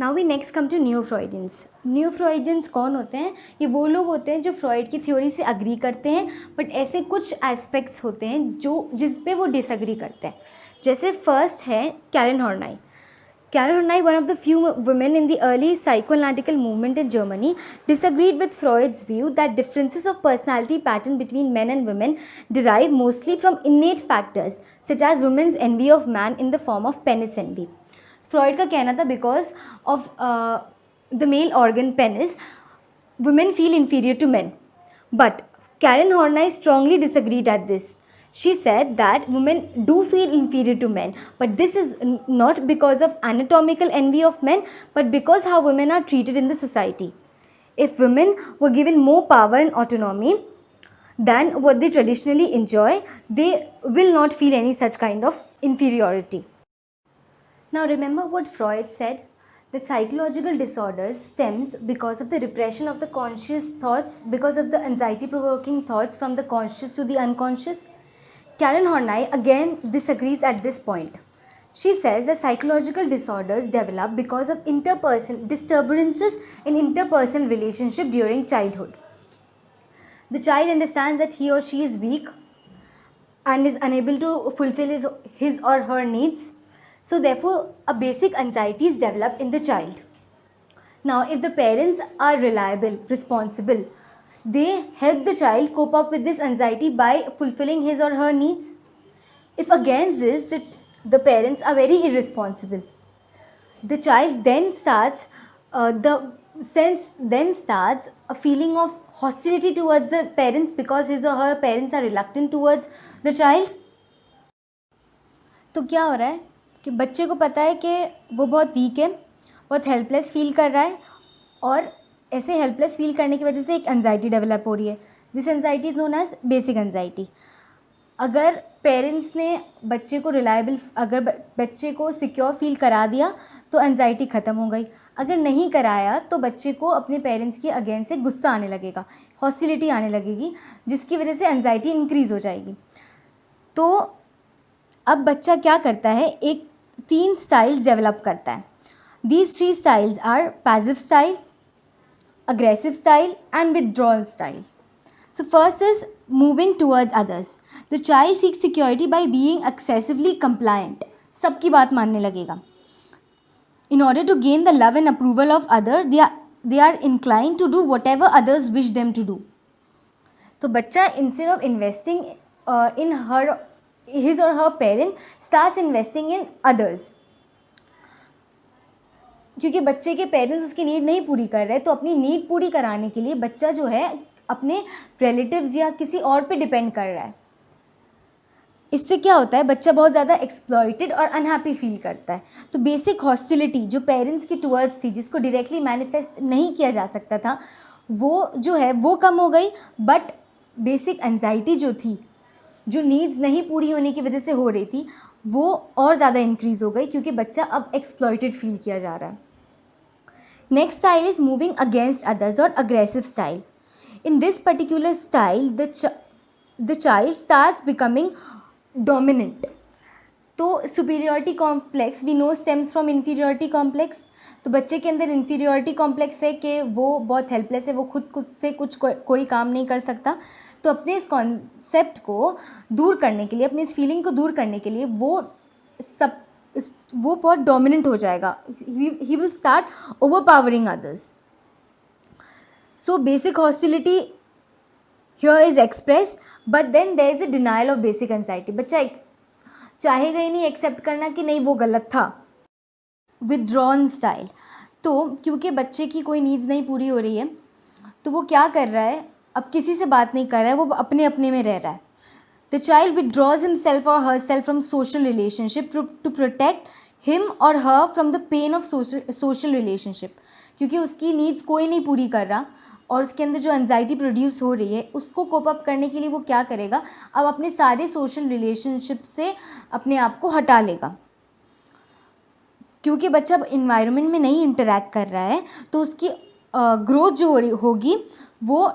Now we next come to new Freudians. New Freudians कौन होते हैं? ये वो लोग होते हैं जो फ्रॉइड की थ्योरी से अग्री करते हैं, बट ऐसे कुछ एस्पेक्ट्स होते हैं जिस पे वो डिसअग्री करते हैं. जैसे फर्स्ट है Karen हॉर्नाई. Karen Horney, one of the few women in the early psychoanalytical movement in Germany, disagreed with Freud's view that differences of personality pattern between men and women derive mostly from innate factors, such as women's envy of man in the form of penis envy. Freud का कहना था because of the male organ penis, women feel inferior to men. But Karen Horney strongly disagreed at this. She said that women do feel inferior to men, but this is not because of anatomical envy of men, but because how women are treated in the society. If women were given more power and autonomy than what they traditionally enjoy, they will not feel any such kind of inferiority. Now remember what Freud said, that psychological disorders stems because of the repression of the conscious thoughts, because of the anxiety provoking thoughts from the conscious to the unconscious. Karen Horney again disagrees at this point. She says that psychological disorders develop because of disturbances in interpersonal relationship during childhood. The child understands that he or she is weak and is unable to fulfill his or her needs. So therefore, a basic anxiety is developed in the child. Now, if the parents are reliable, responsible, they help the child cope up with this anxiety by fulfilling his or her needs. If against this, the parents are very irresponsible, the child then starts a feeling of hostility towards the parents because his or her parents are reluctant towards the child. तो क्या हो रहा है कि बच्चे को पता है कि वो बहुत वीक है, बहुत हेल्पलेस फील कर रहा है, और ऐसे हेल्पलेस फील करने की वजह से एक एंजाइटी डेवलप हो रही है. This anxiety is known as basic anxiety. अगर पेरेंट्स ने बच्चे को रिलायबल, अगर बच्चे को सिक्योर फील करा दिया तो एंजाइटी ख़त्म हो गई. अगर नहीं कराया तो बच्चे को अपने पेरेंट्स के अगेंस्ट से गुस्सा आने लगेगा, हॉस्टिलिटी आने लगेगी, जिसकी वजह से एंजाइटी इंक्रीज़ हो जाएगी. तो अब बच्चा क्या करता है, एक 3 स्टाइल्स डेवलप करता है. These 3 styles are passive style, aggressive style and withdrawal style. So first is moving towards others. The child seeks security by being excessively compliant. सबकी बात मानने लगेगा. In order to gain the love and approval of others, they are inclined to do whatever others wish them to do. तो बच्चा instead of investing in his or her parent starts investing in others. क्योंकि बच्चे के parents उसकी need नहीं पूरी कर रहे, तो अपनी नीड पूरी कराने के लिए बच्चा जो है अपने रिलेटिव्स या किसी और पे डिपेंड कर रहा है. इससे क्या होता है, बच्चा बहुत ज़्यादा एक्सप्लॉइटेड और अनहैप्पी फील करता है. तो बेसिक हॉस्टिलिटी जो पेरेंट्स की टुवर्ड्स थी, जिसको डायरेक्टली मैनिफेस्ट नहीं किया जा सकता था, वो जो है वो कम हो गई. बट बेसिक एंजाइटी जो थी, जो नीड्स नहीं पूरी होने की वजह से हो रही थी, वो और ज़्यादा इंक्रीज़ हो गई, क्योंकि बच्चा अब एक्सप्लॉइटेड फील किया जा रहा है. Next style is moving against others और aggressive style. In this particular style the child starts becoming dominant. तो superiority complex we know stems from inferiority complex. तो बच्चे के अंदर इन्फीरियरिटी कॉम्प्लेक्स है कि वो बहुत हेल्पलेस है, वो खुद से कोई काम नहीं कर सकता. तो अपने इस कॉन्सेप्ट को दूर करने के लिए, अपनी इस फीलिंग को दूर करने के लिए वो बहुत डोमिनेंट हो जाएगा. He will start overpowering others. So basic hostility here is express, but then there is a denial of basic anxiety. बच्चा चाहेगा ही नहीं एक्सेप्ट करना कि नहीं वो गलत था. Withdrawn style. तो क्योंकि बच्चे की कोई नीड्स नहीं पूरी हो रही है, तो वो क्या कर रहा है, अब किसी से बात नहीं कर रहा है, वो अपने अपने में रह रहा है. The child withdraws himself or herself from social relationship to protect him or her from the pain of social relationship. क्योंकि उसकी नीड्स कोई नहीं पूरी कर रहा और उसके अंदर जो एंजाइटी प्रोड्यूस हो रही है, उसको कोप अप करने के लिए वो क्या करेगा, अब अपने सारे सोशल रिलेशनशिप से अपने आप को हटा लेगा. क्योंकि बच्चा अब इन्वायरमेंट में नहीं इंटरेक्ट कर रहा है, तो उसकी ग्रोथ जो होगी वो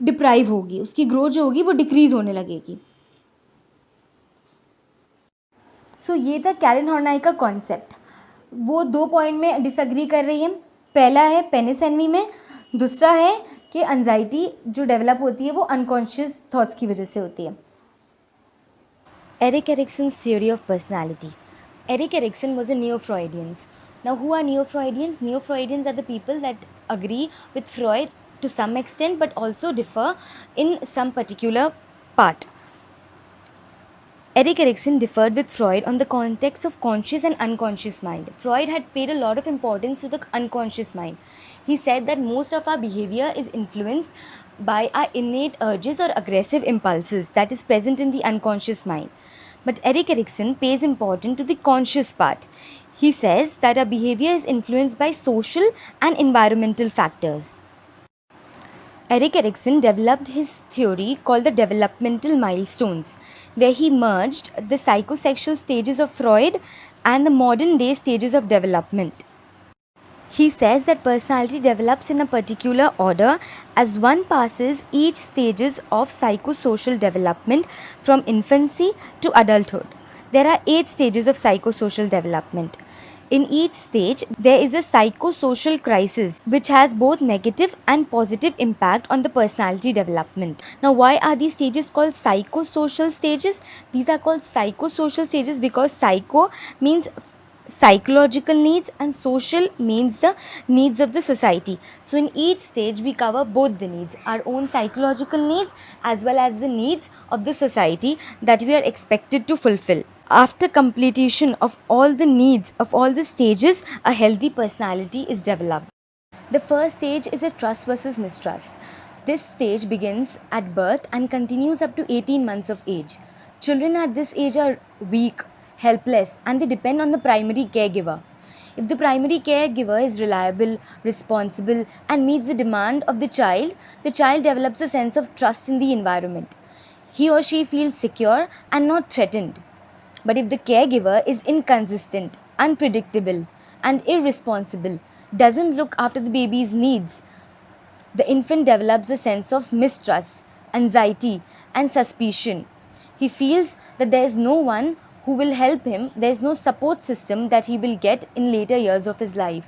डिप्राइव होगी, उसकी ग्रोथ जो होगी वो डिक्रीज़ होने लगेगी. सो ये था कैरन हॉर्नाई का कॉन्सेप्ट. वो 2 पॉइंट में डिसएग्री कर रही है। पहला है पेनिस एनवी में, दूसरा है कि एंजाइटी जो डेवलप होती है वो अनकॉन्शियस थॉट्स की वजह से होती है। Erik Erikson's theory of personality. Erik Erikson was a Neo-Freudian. Now, who are Neo-Freudians? Neo-Freudians are the people that agree with Freud to some extent but also differ in some particular part. Erik Erikson differed with Freud on the context of conscious and unconscious mind. Freud had paid a lot of importance to the unconscious mind. He said that most of our behavior is influenced by our innate urges or aggressive impulses that is present in the unconscious mind. But Erik Erikson pays importance to the conscious part. He says that our behavior is influenced by social and environmental factors. Erik Erikson developed his theory called the developmental milestones, where he merged the psychosexual stages of Freud and the modern day stages of development. He says that personality develops in a particular order as one passes each stages of psychosocial development from infancy to adulthood. There are 8 stages of psychosocial development. In each stage, there is a psychosocial crisis which has both negative and positive impact on the personality development. Now, why are these stages called psychosocial stages? These are called psychosocial stages because psycho means psychological needs and social means the needs of the society. So in each stage we cover both the needs, our own psychological needs as well as the needs of the society that we are expected to fulfill. After completion of all the needs of all the stages, a healthy personality is developed. The first stage is a trust versus mistrust. This stage begins at birth and continues up to 18 months of age. Children at this age are weak, helpless, and they depend on the primary caregiver. If the primary caregiver is reliable, responsible, and meets the demand of the child develops a sense of trust in the environment. He or she feels secure and not threatened. But if the caregiver is inconsistent, unpredictable, and irresponsible, doesn't look after the baby's needs, the infant develops a sense of mistrust, anxiety, and suspicion. He feels that there is no one who will help him, there is no support system that he will get in later years of his life.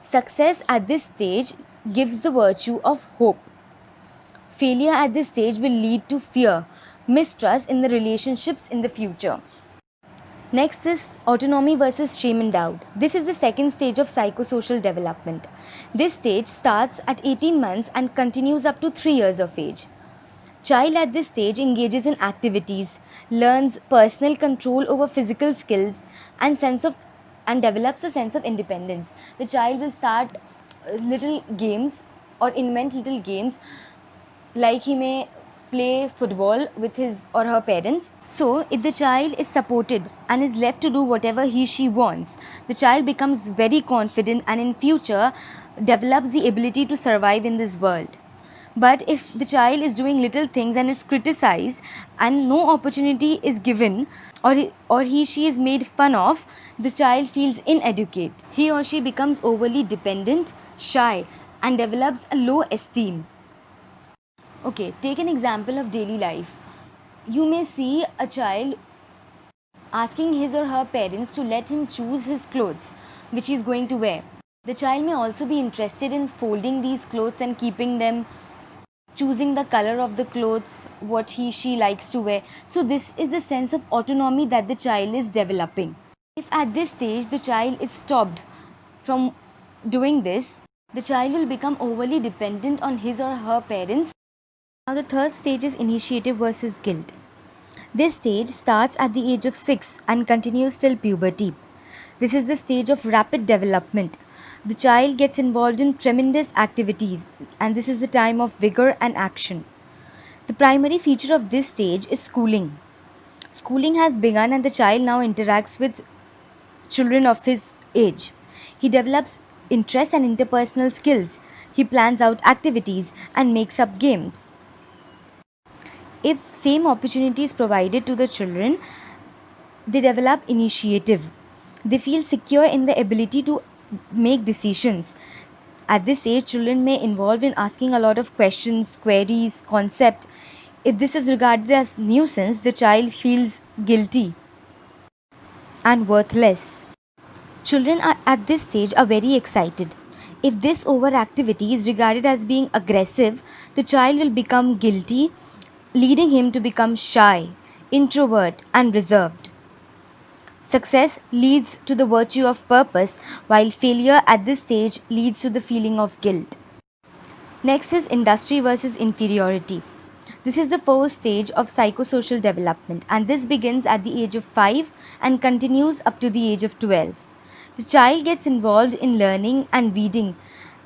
Success at this stage gives the virtue of hope. Failure at this stage will lead to fear, mistrust in the relationships in the future. Next is autonomy versus shame and doubt. This is the second stage of psychosocial development. This stage starts at 18 months and continues up to 3 years of age. Child at this stage engages in activities, learns personal control over physical skills and develops a sense of independence. The child will start little games or invent little games, like he may play football with his or her parents. So, if the child is supported and is left to do whatever she wants, the child becomes very confident and in future develops the ability to survive in this world. But if the child is doing little things and is criticized and no opportunity is given, or she is made fun of, the child feels inadequate. He or she becomes overly dependent, shy, and develops a low esteem. Okay, take an example of daily life. You may see a child asking his or her parents to let him choose his clothes which he is going to wear. The child may also be interested in folding these clothes and keeping them, choosing the color of the clothes, what she likes to wear. So this is the sense of autonomy that the child is developing. If at this stage the child is stopped from doing this, the child will become overly dependent on his or her parents. Now the third stage is initiative versus guilt. This stage starts at the age of 6 and continues till puberty. This is the stage of rapid development. The child gets involved in tremendous activities, and this is the time of vigor and action. The primary feature of this stage is schooling. Schooling has begun and the child now interacts with children of his age. He develops interests and interpersonal skills. He plans out activities and makes up games. If same opportunity is provided to the children, they develop initiative. They feel secure in the ability to make decisions. At this age, children may involve in asking a lot of questions, queries, concept. If this is regarded as nuisance, the child feels guilty and worthless. Children at this stage are very excited. If this overactivity is regarded as being aggressive, the child will become guilty, leading him to become shy, introvert, and reserved. Success leads to the virtue of purpose, while failure at this stage leads to the feeling of guilt. Next is industry versus inferiority. This is the first stage of psychosocial development, and this begins at the age of 5 and continues up to the age of 12. The child gets involved in learning and reading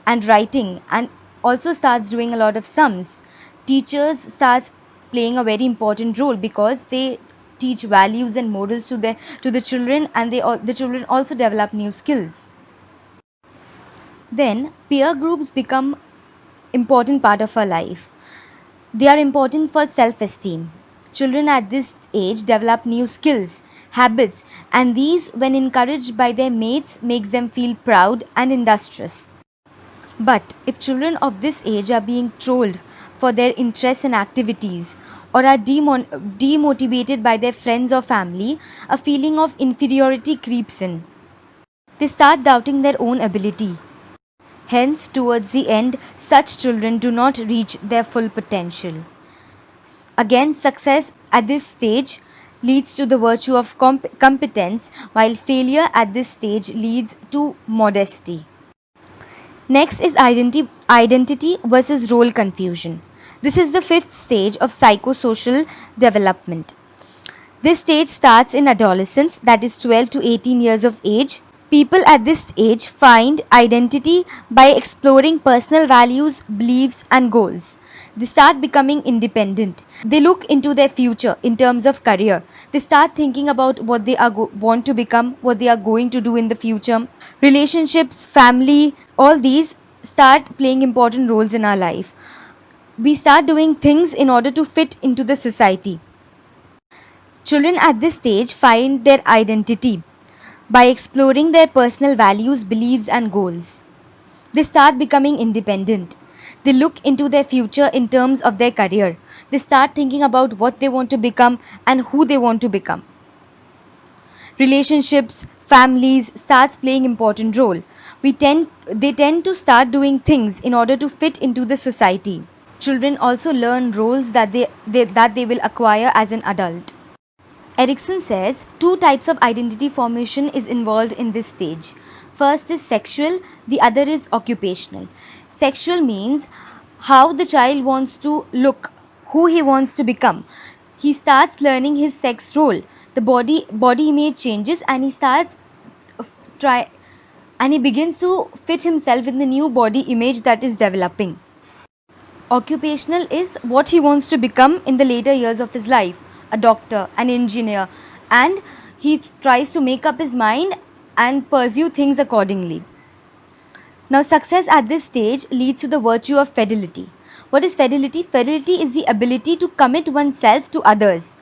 and writing and also starts doing a lot of sums. Teachers starts playing a very important role because they teach values and morals to the children, and the children also develop new skills. Then peer groups become important part of our life. They are important for self-esteem. Children at this age develop new skills, habits, and these, when encouraged by their mates, makes them feel proud and industrious. But if children of this age are being trolled for their interests and activities, or are demotivated by their friends or family, a feeling of inferiority creeps in. They start doubting their own ability. Hence, towards the end, such children do not reach their full potential. Again, success at this stage leads to the virtue of competence, while failure at this stage leads to modesty. Next is identity versus role confusion. This is the fifth stage of psychosocial development. This stage starts in adolescence, that is 12 to 18 years of age. People at this age find identity by exploring personal values, beliefs, and goals. They start becoming independent. They look into their future in terms of career. They start thinking about what they want to become, what they are going to do in the future. Relationships, family, all these start playing important roles in our life. We start doing things in order to fit into the society. Children at this stage find their identity by exploring their personal values, beliefs, and goals. They start becoming independent. They look into their future in terms of their career. They start thinking about what they want to become and who they want to become. Relationships, families starts playing important role. They tend to start doing things in order to fit into the society. Children also learn roles that they will acquire as an adult. Erikson says two types of identity formation is involved in this stage. First is sexual, the other is occupational. Sexual means how the child wants to look, who he wants to become. He starts learning his sex role. The body image changes, and he begins to fit himself in the new body image that is developing. Occupational is what he wants to become in the later years of his life. A doctor, an engineer, and he tries to make up his mind and pursue things accordingly. Now, success at this stage leads to the virtue of fidelity. What is fidelity? Fidelity is the ability to commit oneself to others,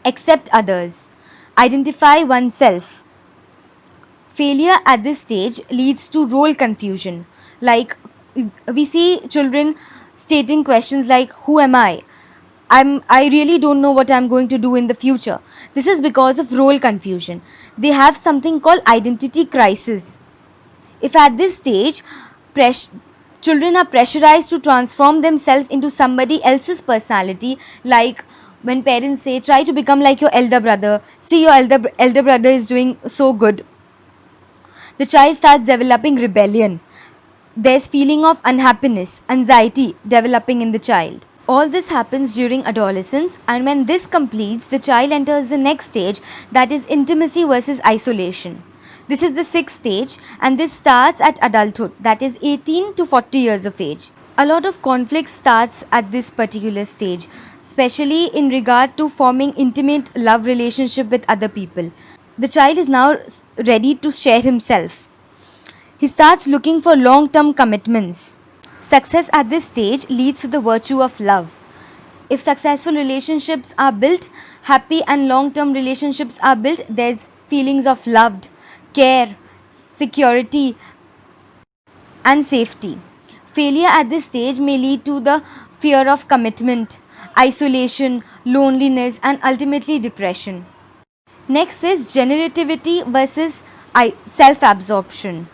accept others, identify oneself. Failure at this stage leads to role confusion. Like, we see children stating questions like, who am I? I really don't know what I'm going to do in the future. This is because of role confusion. They have something called identity crisis. If at this stage, children are pressurized to transform themselves into somebody else's personality, like when parents say, try to become like your elder brother, see your elder brother is doing so good, the child starts developing rebellion. There's feeling of unhappiness, anxiety developing in the child. All this happens during adolescence, and when this completes, the child enters the next stage, that is intimacy versus isolation. This is the sixth stage, and this starts at adulthood, that is 18 to 40 years of age. A lot of conflict starts at this particular stage, especially in regard to forming intimate love relationship with other people. The child is now ready to share himself. He starts looking for long-term commitments. Success at this stage leads to the virtue of love. If successful relationships are built, happy and long-term relationships are built, there's feelings of loved, care, security, and safety. Failure at this stage may lead to the fear of commitment, isolation, loneliness, and ultimately depression. Next is generativity versus self-absorption.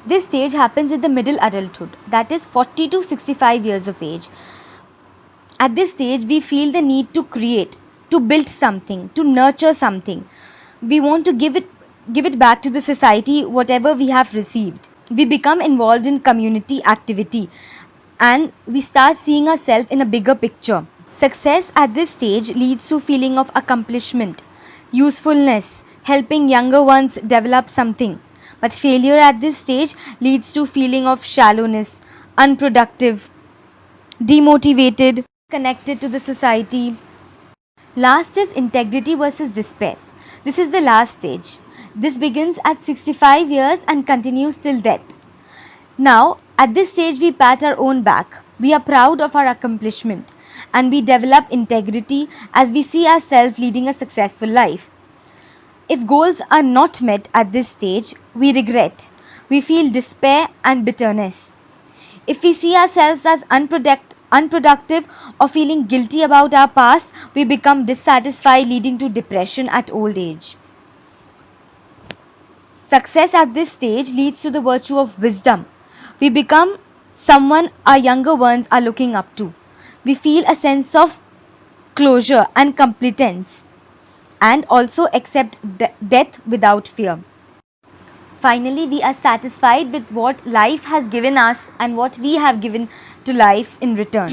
This stage happens in the middle adulthood, that is 40 to 65 years of age. At this stage, we feel the need to create, to build something, to nurture something. We want to give it back to the society whatever we have received. We become involved in community activity and we start seeing ourselves in a bigger picture. Success at this stage leads to feeling of accomplishment, usefulness, helping younger ones develop something. But failure at this stage leads to feeling of shallowness, unproductive, demotivated, connected to the society. Last is integrity versus despair. This is the last stage. This begins at 65 years and continues till death. Now, at this stage, we pat our own back. We are proud of our accomplishment and we develop integrity as we see ourselves leading a successful life. If goals are not met at this stage, we regret. We feel despair and bitterness. If we see ourselves as unproductive or feeling guilty about our past, we become dissatisfied, leading to depression at old age. Success at this stage leads to the virtue of wisdom. We become someone our younger ones are looking up to. We feel a sense of closure and competence and also accept death without fear. Finally, we are satisfied with what life has given us and what we have given to life in return.